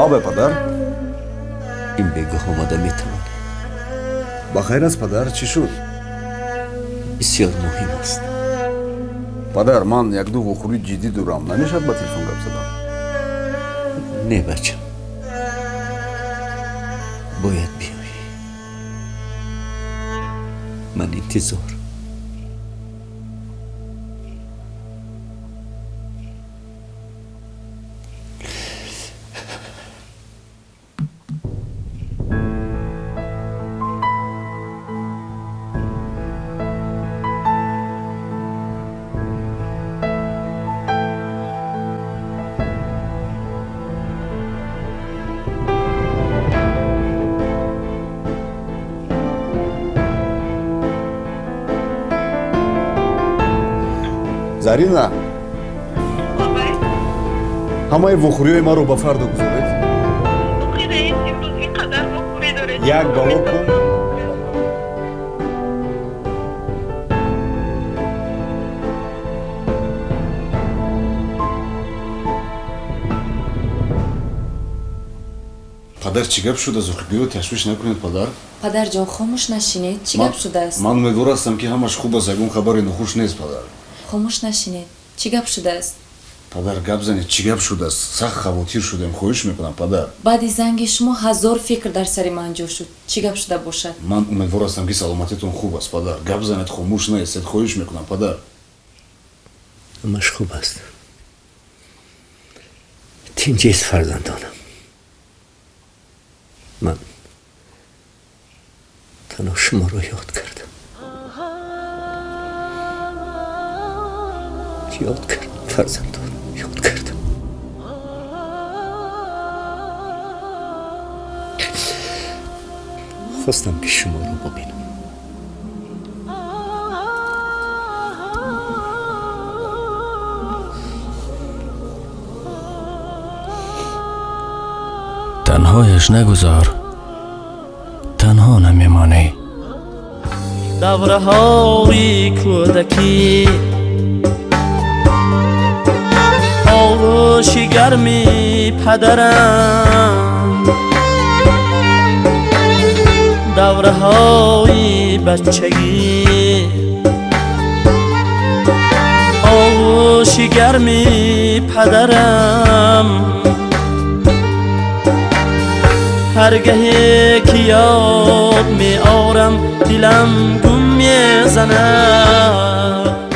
آب پدر؟ این بگاه آمده میتوان. بخیر است پدر، چی شد؟ بسیار مهم است. پدر من یک دو وخوری جدی دارم، نمیشد با تلفن گپ زدم. نه بچم، باید بیایی. من انتظار. зарина, ҳамаи вухӯриҳои маро ба фардо гузоред. як бало кун. падар, чӣ гап шуда? зухригиро ташвиш накунед падар. падарҷон, хомӯш нашинед. Чӣ гап шудааст? ман умедвор ҳастам ки ҳамаш хуб аст, ягон хабари нохуш нест падар. хомӯш нашинед. Чӣ гап шудааст? падар, гап занед, чӣ гап шудааст? сахт хавотир шудем, хоҳиш мекунам падар. баъди занги шумо ҳазор фикр дар сари ман ҷо шуд. Чӣ гап шуда бошад? ман умедвор ҳастам ки саломатитон хуб аст падар. гап занед, хомӯш наистед, хоҳиш мекунам падар. ҳамаш хуб аст. тинҷист фарзандонам. من تنها شما رو یاد کردم. یاد کردم فرزندان، یاد کردم. خواستم که شما رو ببینم. تنهایش نگذار، تنها نمیمانی. دوره های کودکی، آغوش گرمی پدرم، دوره های بچگی، آغوش گرمی پدرم، هرگهی که یاد می آرم دلم گم می زند.